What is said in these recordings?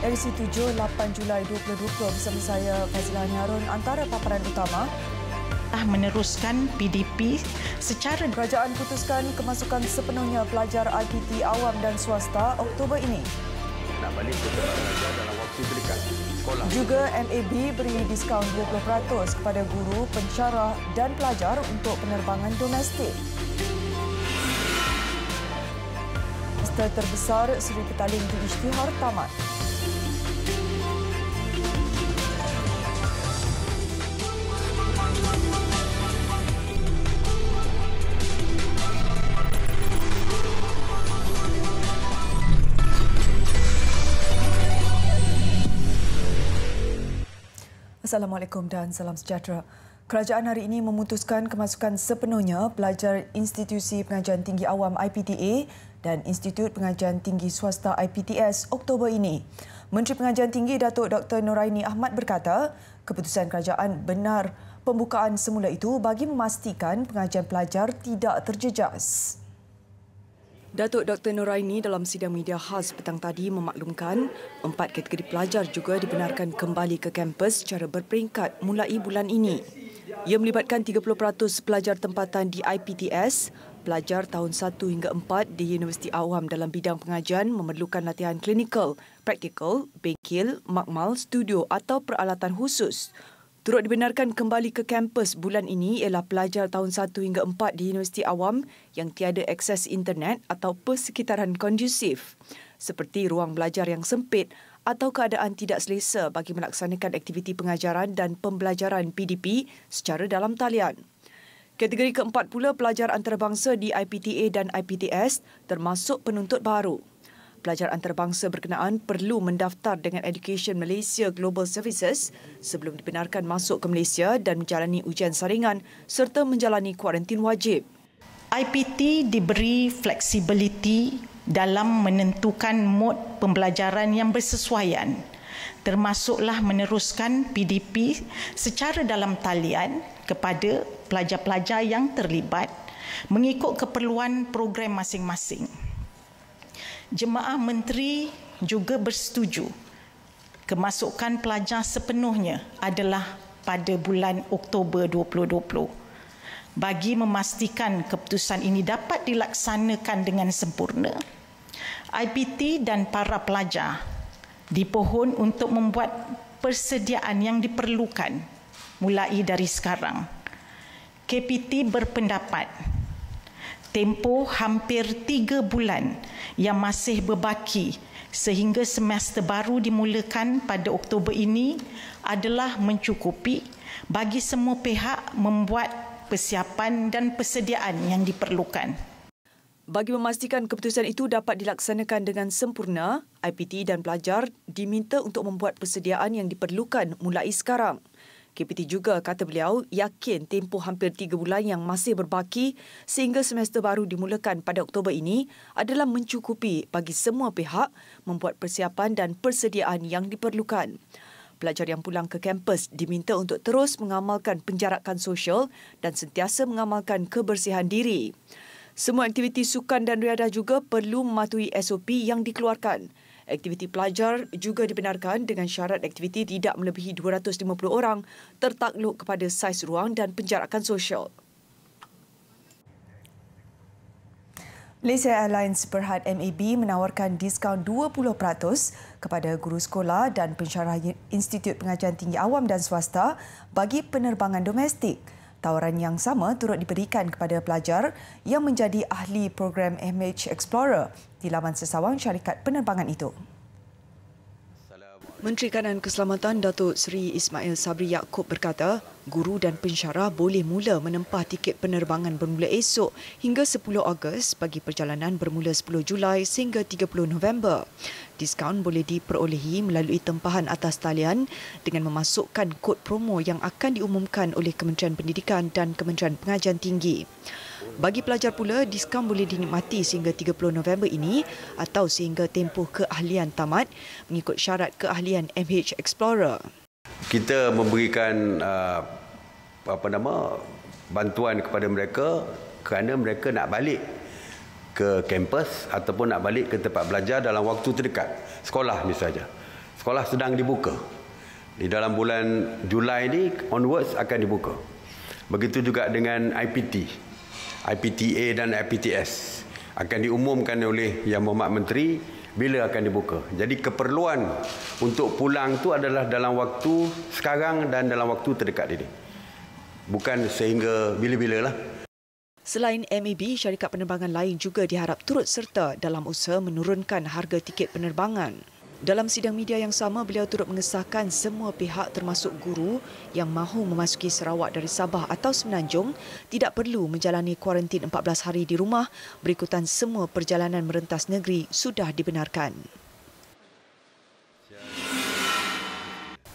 Edisi 7, 8 Julai 2020 bersama saya Fazilah Harun. Antara paparan utama, meneruskan PDP secara kerajaan putuskan kemasukan sepenuhnya pelajar IPT awam dan swasta Oktober ini. Nak balik ke tempat belajar dalam waktu terdekat. Sekolah. Juga MAB beri diskaun 20% kepada guru, pensyarah dan pelajar untuk penerbangan domestik. Pesta terbesar Seri Petaling di Isytihar tamat. Assalamualaikum dan salam sejahtera. Kerajaan hari ini memutuskan kemasukan sepenuhnya pelajar Institusi Pengajian Tinggi Awam IPTA dan Institut Pengajian Tinggi Swasta IPTS Oktober ini. Menteri Pengajian Tinggi Datuk Dr. Noraini Ahmad berkata, keputusan kerajaan benar pembukaan semula itu bagi memastikan pengajian pelajar tidak terjejas. Datuk Dr. Noraini dalam sidang media khas petang tadi memaklumkan 4 kategori pelajar juga dibenarkan kembali ke kampus secara berperingkat mulai bulan ini. Ia melibatkan 30% pelajar tempatan di IPTS, pelajar tahun 1 hingga 4 di Universiti Awam dalam bidang pengajian memerlukan latihan klinikal, praktikal, bengkel, makmal, studio atau peralatan khusus. Turut dibenarkan kembali ke kampus bulan ini ialah pelajar tahun 1 hingga 4 di Universiti Awam yang tiada akses internet atau persekitaran kondusif, seperti ruang belajar yang sempit atau keadaan tidak selesa bagi melaksanakan aktiviti pengajaran dan pembelajaran PDP secara dalam talian. Kategori keempat pula pelajar antarabangsa di IPTA dan IPTS termasuk penuntut baru. Pelajar antarabangsa berkenaan perlu mendaftar dengan Education Malaysia Global Services sebelum dibenarkan masuk ke Malaysia dan menjalani ujian saringan serta menjalani kuarantin wajib. IPT diberi fleksibiliti dalam menentukan mod pembelajaran yang bersesuaian, termasuklah meneruskan PDP secara dalam talian kepada pelajar-pelajar yang terlibat mengikut keperluan program masing-masing. Jemaah Menteri juga bersetuju kemasukan pelajar sepenuhnya adalah pada bulan Oktober 2020. Bagi memastikan keputusan ini dapat dilaksanakan dengan sempurna, IPT dan para pelajar dipohon untuk membuat persediaan yang diperlukan mulai dari sekarang. KPT berpendapat tempoh hampir 3 bulan yang masih berbaki sehingga semester baru dimulakan pada Oktober ini adalah mencukupi bagi semua pihak membuat persiapan dan persediaan yang diperlukan. Bagi memastikan keputusan itu dapat dilaksanakan dengan sempurna, IPT dan pelajar diminta untuk membuat persediaan yang diperlukan mulai sekarang. KPT juga, kata beliau, yakin tempoh hampir 3 bulan yang masih berbaki sehingga semester baru dimulakan pada Oktober ini adalah mencukupi bagi semua pihak membuat persiapan dan persediaan yang diperlukan. Pelajar yang pulang ke kampus diminta untuk terus mengamalkan penjarakan sosial dan sentiasa mengamalkan kebersihan diri. Semua aktiviti sukan dan riadah juga perlu mematuhi SOP yang dikeluarkan. Aktiviti pelajar juga dibenarkan dengan syarat aktiviti tidak melebihi 250 orang tertakluk kepada saiz ruang dan penjarakan sosial. Malaysia Airlines Berhad MAB menawarkan diskaun 20% kepada guru sekolah dan pensyarah Institut Pengajian Tinggi Awam dan Swasta bagi penerbangan domestik. Tawaran yang sama turut diberikan kepada pelajar yang menjadi ahli program MH Explorer di laman sesawang syarikat penerbangan itu. Menteri Kanan Keselamatan Datuk Seri Ismail Sabri Yaakob berkata, guru dan pensyarah boleh mula menempah tiket penerbangan bermula esok hingga 10 Ogos bagi perjalanan bermula 10 Julai sehingga 30 November. Diskaun boleh diperolehi melalui tempahan atas talian dengan memasukkan kod promo yang akan diumumkan oleh Kementerian Pendidikan dan Kementerian Pengajian Tinggi. Bagi pelajar pula, diskaun boleh dinikmati sehingga 30 November ini atau sehingga tempoh keahlian tamat mengikut syarat keahlian MH Explorer. Kita memberikan bantuan kepada mereka kerana mereka nak balik ke kampus ataupun nak balik ke tempat belajar dalam waktu terdekat. Sekolah misalnya. sekolah sedang dibuka. Di dalam bulan Julai ini onwards akan dibuka. Begitu juga dengan IPT, IPTA dan IPTS akan diumumkan oleh Yang Berhormat Menteri bila akan dibuka. Jadi keperluan untuk pulang tu adalah dalam waktu sekarang dan dalam waktu terdekat ini. Bukan sehingga bila-bila lah. Selain MAB, syarikat penerbangan lain juga diharap turut serta dalam usaha menurunkan harga tiket penerbangan. Dalam sidang media yang sama, beliau turut mengesahkan semua pihak termasuk guru yang mahu memasuki Sarawak dari Sabah atau Semenanjung tidak perlu menjalani kuarantin 14 hari di rumah berikutan semua perjalanan merentas negeri sudah dibenarkan.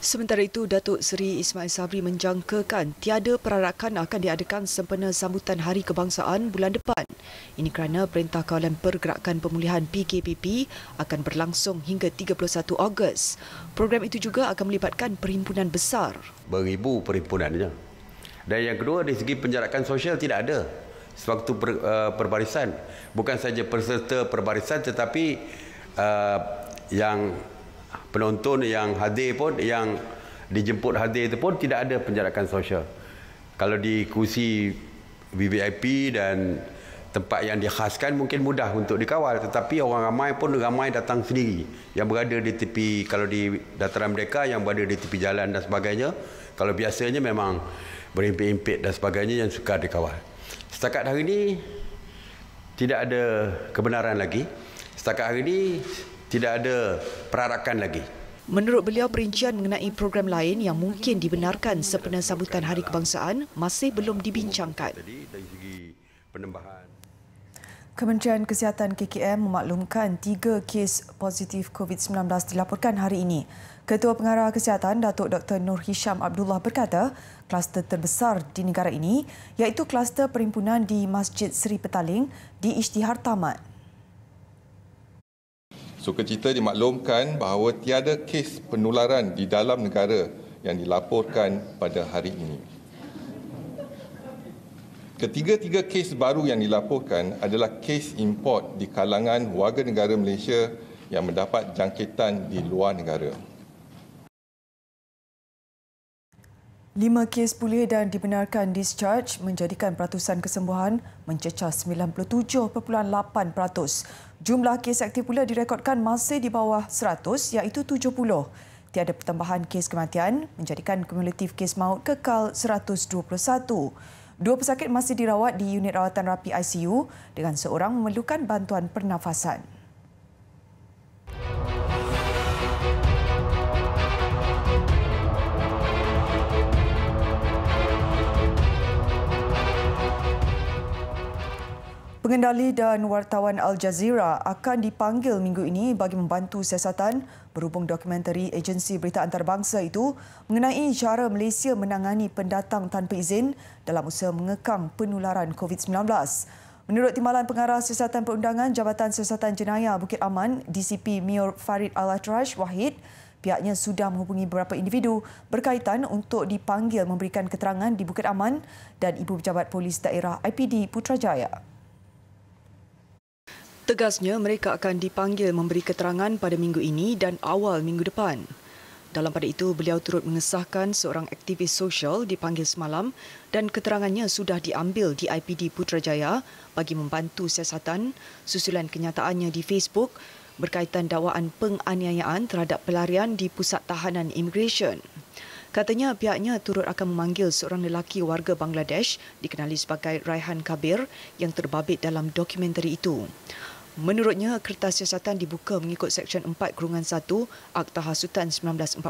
Sementara itu, Datuk Seri Ismail Sabri menjangkakan tiada perarakan akan diadakan sempena sambutan Hari Kebangsaan bulan depan. Ini kerana Perintah Kawalan Pergerakan Pemulihan PKPP akan berlangsung hingga 31 Ogos. Program itu juga akan melibatkan perhimpunan besar. Beribu perhimpunannya. Dan yang kedua, dari segi penjarakan sosial tidak ada sewaktu perbarisan. Bukan saja peserta perbarisan tetapi yang penonton yang hadir pun, yang dijemput hadir itu pun tidak ada penjarakan sosial. Kalau di kursi VVIP dan tempat yang dikhaskan mungkin mudah untuk dikawal, tetapi orang ramai pun ramai datang sendiri yang berada di tepi, kalau di dataran mereka yang berada di tepi jalan dan sebagainya. Kalau biasanya memang berimpit-impit dan sebagainya yang sukar dikawal. Setakat hari ini tidak ada kebenaran lagi. Setakat hari ini tidak ada perarakan lagi. Menurut beliau, perincian mengenai program lain yang mungkin dibenarkan sempena sambutan Hari Kebangsaan masih belum dibincangkan. Jadi dari segi penambahan, Kementerian Kesihatan KKM memaklumkan 3 kes positif COVID-19 dilaporkan hari ini. Ketua Pengarah Kesihatan Datuk Dr. Nur Hisham Abdullah berkata, kluster terbesar di negara ini iaitu kluster perhimpunan di Masjid Seri Petaling di Isytihar tamat. Sukacita dimaklumkan bahawa tiada kes penularan di dalam negara yang dilaporkan pada hari ini. Ketiga-tiga kes baru yang dilaporkan adalah kes import di kalangan warga negara Malaysia yang mendapat jangkitan di luar negara. 5 kes pulih dan dibenarkan discharge menjadikan peratusan kesembuhan mencecah 97.8%. Jumlah kes aktif pula direkodkan masih di bawah 100 iaitu 70. Tiada pertambahan kes kematian menjadikan kumulatif kes maut kekal 121. 2 pesakit masih dirawat di unit rawatan rapi ICU dengan seorang memerlukan bantuan pernafasan. Pengendali dan wartawan Al Jazeera akan dipanggil minggu ini bagi membantu siasatan berhubung dokumentari agensi berita antarabangsa itu mengenai cara Malaysia menangani pendatang tanpa izin dalam usaha mengekang penularan COVID-19. Menurut Timbalan Pengarah Siasatan Perundangan Jabatan Siasatan Jenayah Bukit Aman, DCP Mior Farid Al-Atraj Wahid, pihaknya sudah menghubungi beberapa individu berkaitan untuk dipanggil memberikan keterangan di Bukit Aman dan Ibu Pejabat Polis Daerah IPD Putrajaya. Tegasnya, mereka akan dipanggil memberi keterangan pada minggu ini dan awal minggu depan. Dalam pada itu, beliau turut mengesahkan seorang aktivis sosial dipanggil semalam dan keterangannya sudah diambil di IPD Putrajaya bagi membantu siasatan susulan kenyataannya di Facebook berkaitan dakwaan penganiayaan terhadap pelarian di Pusat Tahanan Immigration. Katanya pihaknya turut akan memanggil seorang lelaki warga Bangladesh dikenali sebagai Raihan Kabir yang terbabit dalam dokumentari itu. Menurutnya, kertas siasatan dibuka mengikut Seksyen 4-1 Akta Hasutan 1948,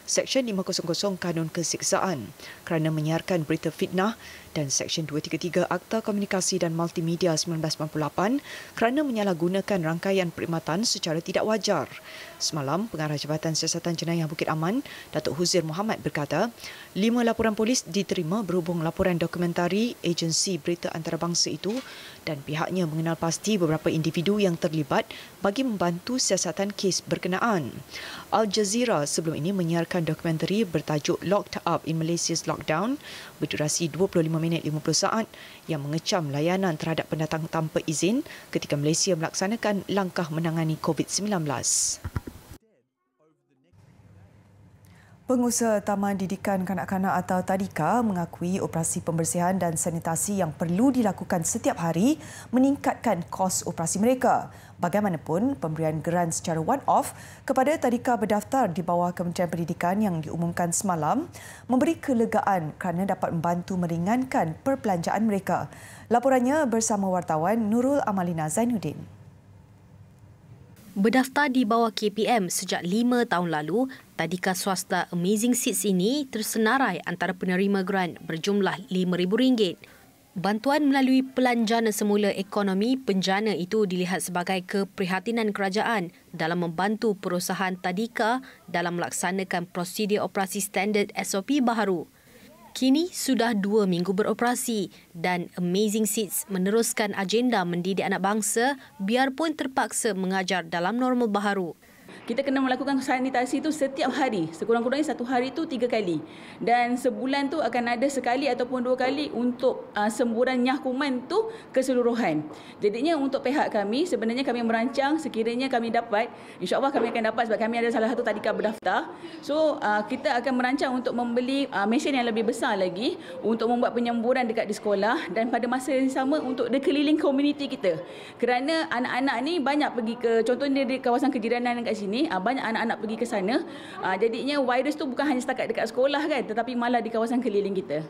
Seksyen 500 Kanun Kesiksaan kerana menyiarkan berita fitnah dan Seksyen 233 Akta Komunikasi dan Multimedia 1998 kerana menyalahgunakan rangkaian perkhidmatan secara tidak wajar. Semalam, Pengarah Jabatan Siasatan Jenayah Bukit Aman, Datuk Huzir Muhammad berkata, 5 laporan polis diterima berhubung laporan dokumentari agensi berita antarabangsa itu dan pihaknya mengenal pasti beberapa individu yang terlibat bagi membantu siasatan kes berkenaan. Al Jazeera sebelum ini menyiarkan dokumentari bertajuk Locked Up in Malaysia's Lockdown berdurasi 25 minit 50 saat yang mengecam layanan terhadap pendatang tanpa izin ketika Malaysia melaksanakan langkah menangani COVID-19. Pengusaha Taman Didikan Kanak-Kanak atau Tadika mengakui operasi pembersihan dan sanitasi yang perlu dilakukan setiap hari meningkatkan kos operasi mereka. Bagaimanapun, pemberian geran secara one-off kepada Tadika berdaftar di bawah Kementerian Pendidikan yang diumumkan semalam memberi kelegaan kerana dapat membantu meringankan perbelanjaan mereka. Laporannya bersama wartawan Nurul Amalina Zainuddin. Berdaftar di bawah KPM sejak 5 tahun lalu, Tadika swasta Amazing Seeds ini tersenarai antara penerima grant berjumlah RM5,000. Bantuan melalui Pelan Jana Semula Ekonomi Penjana itu dilihat sebagai keprihatinan kerajaan dalam membantu perusahaan Tadika dalam melaksanakan prosedur operasi standard SOP baharu. Kini sudah 2 minggu beroperasi dan Amazing Seeds meneruskan agenda mendidik anak bangsa biarpun terpaksa mengajar dalam normal baharu. Kita kena melakukan sanitasi itu setiap hari. Sekurang-kurangnya 1 hari itu 3 kali. Dan sebulan tu akan ada sekali ataupun 2 kali untuk semburan nyah kuman tu keseluruhan. Jadinya untuk pihak kami, sebenarnya kami merancang sekiranya kami dapat, insya-Allah kami akan dapat sebab kami ada salah satu tadika berdaftar. So kita akan merancang untuk membeli mesin yang lebih besar lagi untuk membuat penyemburan dekat di sekolah dan pada masa yang sama untuk di keliling komuniti kita. Kerana anak-anak ni banyak pergi ke, contohnya di kawasan kejiranan dekat sini, banyak anak-anak pergi ke sana. Jadinya virus tu bukan hanya setakat dekat sekolah kan, tetapi malah di kawasan keliling kita.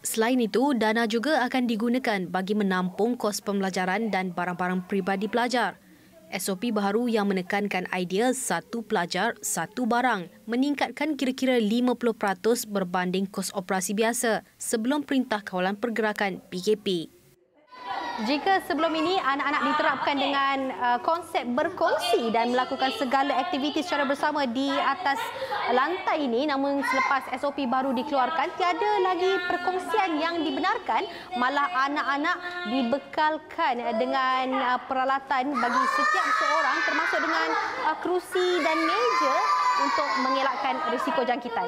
Selain itu, dana juga akan digunakan bagi menampung kos pembelajaran dan barang-barang peribadi pelajar. SOP baharu yang menekankan idea satu pelajar, satu barang meningkatkan kira-kira 50% berbanding kos operasi biasa sebelum Perintah Kawalan Pergerakan PKP. Jika sebelum ini anak-anak diterapkan dengan konsep berkongsi dan melakukan segala aktiviti secara bersama di atas lantai ini, namun selepas SOP baru dikeluarkan, tiada lagi perkongsian yang dibenarkan, malah anak-anak dibekalkan dengan peralatan bagi setiap seorang termasuk dengan kerusi dan meja untuk mengelakkan risiko jangkitan.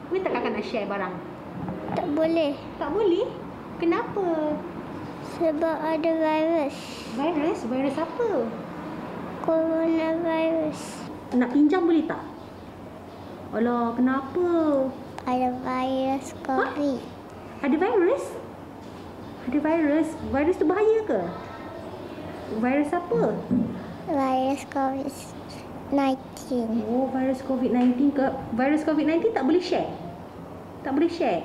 Minta kakak nak share barang? Tak boleh. Tak boleh? Kenapa? Sebab ada virus. Virus? Virus apa? Coronavirus. Nak pinjam boleh tak? Alah, kenapa? Ada virus COVID. Ha? Ada virus? Ada virus? Virus tu bahaya ke? Virus apa? Virus COVID-19. Oh, virus COVID-19 ke? Virus COVID-19 tak boleh share? Tak boleh share?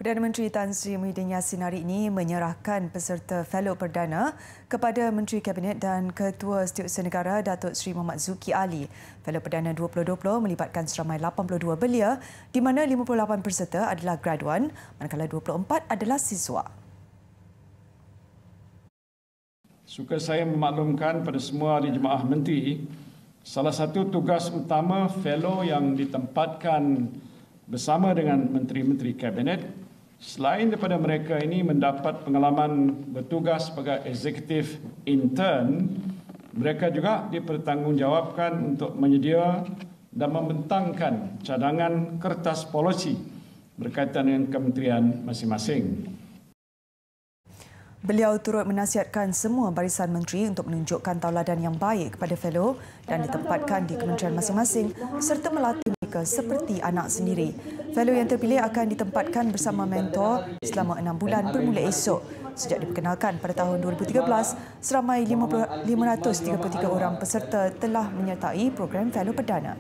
Perdana Menteri Tan Sri Muhyiddin Yassin hari ini menyerahkan peserta fellow perdana kepada Menteri Kabinet dan Ketua Setiausaha Negara Datuk Seri Muhammad Zuki Ali. Fellow perdana 2020 melibatkan seramai 82 belia di mana 58 peserta adalah graduan manakala 24 adalah siswa. Suka saya memaklumkan pada semua ahli jemaah menteri, salah satu tugas utama fellow yang ditempatkan bersama dengan menteri-menteri kabinet, selain daripada mereka ini mendapat pengalaman bertugas sebagai eksekutif intern, mereka juga dipertanggungjawabkan untuk menyedia dan membentangkan cadangan kertas polisi berkaitan dengan kementerian masing-masing. Beliau turut menasihatkan semua barisan menteri untuk menunjukkan tauladan yang baik kepada fellow dan ditempatkan di kementerian masing-masing serta melatih mereka seperti anak sendiri. Fellow yang terpilih akan ditempatkan bersama mentor selama 6 bulan bermula esok. Sejak diperkenalkan pada tahun 2013, seramai 533 orang peserta telah menyertai program fellow perdana.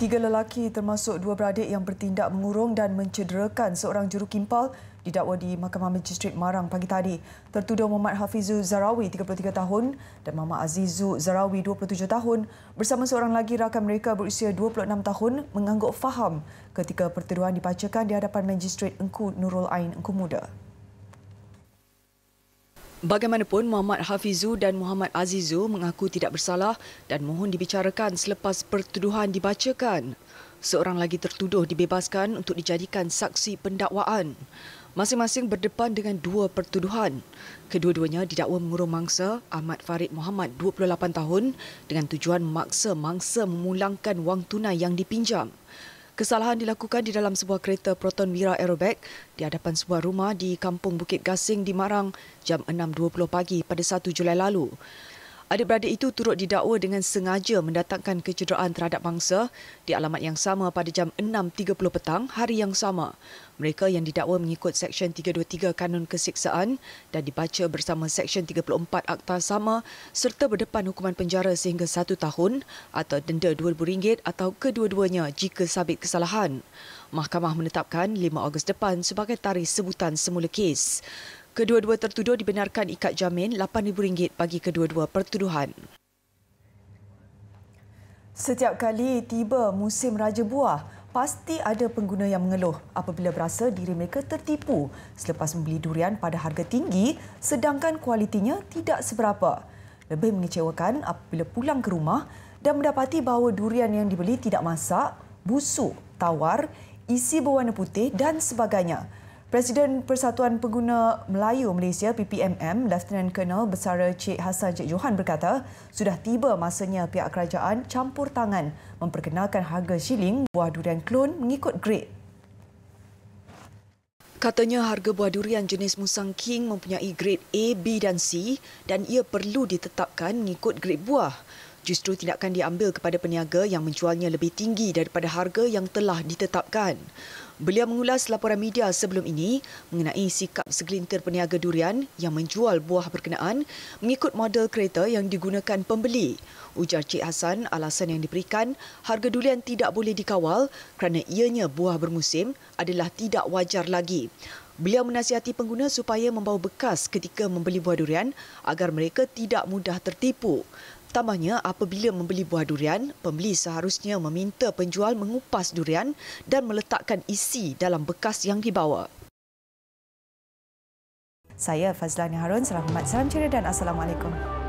Tiga lelaki termasuk 2 beradik yang bertindak mengurung dan mencederakan seorang jurukimpal didakwa di Mahkamah Magistrate Marang pagi tadi. Tertuduh Muhammad Hafizul Zarawi, 33 tahun dan Muhammad Azizul Zarawi, 27 tahun bersama seorang lagi rakan mereka berusia 26 tahun mengangguk faham ketika pertuduhan dibacakan di hadapan Magistrate Engku Nurul Ain Engku Muda. Bagaimanapun, Muhammad Hafizul dan Muhammad Azizul mengaku tidak bersalah dan mohon dibicarakan selepas pertuduhan dibacakan. Seorang lagi tertuduh dibebaskan untuk dijadikan saksi pendakwaan. Masing-masing berdepan dengan dua pertuduhan. Kedua-duanya didakwa mengurung mangsa Ahmad Farid Muhammad 28 tahun dengan tujuan memaksa mangsa memulangkan wang tunai yang dipinjam. Kesalahan dilakukan di dalam sebuah kereta Proton Mira Aerobag di hadapan sebuah rumah di Kampung Bukit Gasing di Marang jam 6.20 pagi pada 1 Julai lalu. Adik-beradik itu turut didakwa dengan sengaja mendatangkan kecederaan terhadap mangsa di alamat yang sama pada jam 6.30 petang hari yang sama. Mereka yang didakwa mengikut Seksyen 323 Kanun Kesiksaan dan dibaca bersama Seksyen 34 Akta Sama serta berdepan hukuman penjara sehingga 1 tahun atau denda RM2,000 atau kedua-duanya jika sabit kesalahan. Mahkamah menetapkan 5 Ogos depan sebagai tarikh sebutan semula kes. Kedua-dua tertuduh dibenarkan ikat jamin RM8,000 bagi kedua-dua pertuduhan. Setiap kali tiba musim Raja Buah, pasti ada pengguna yang mengeluh apabila berasa diri mereka tertipu selepas membeli durian pada harga tinggi sedangkan kualitinya tidak seberapa. Lebih mengecewakan apabila pulang ke rumah dan mendapati bahawa durian yang dibeli tidak masak, busuk, tawar, isi berwarna putih dan sebagainya. Presiden Persatuan Pengguna Melayu Malaysia PPMM, Lieutenant Colonel Bersara Cik Hassan Cik Johan berkata, sudah tiba masanya pihak kerajaan campur tangan memperkenalkan harga shilling buah durian klon mengikut grade. Katanya harga buah durian jenis Musang King mempunyai grade A, B dan C dan ia perlu ditetapkan mengikut grade buah. Justru tindakan diambil kepada peniaga yang menjualnya lebih tinggi daripada harga yang telah ditetapkan. Beliau mengulas laporan media sebelum ini mengenai sikap segelintir peniaga durian yang menjual buah berkenaan mengikut model kereta yang digunakan pembeli. Ujar Cik Hassan, alasan yang diberikan harga durian tidak boleh dikawal kerana ianya buah bermusim adalah tidak wajar lagi. Beliau menasihati pengguna supaya membawa bekas ketika membeli buah durian agar mereka tidak mudah tertipu. Tambahnya, apabila membeli buah durian, pembeli seharusnya meminta penjual mengupas durian dan meletakkan isi dalam bekas yang dibawa. Saya Fazlani Harun, salam hormat, salam ceria dan Assalamualaikum.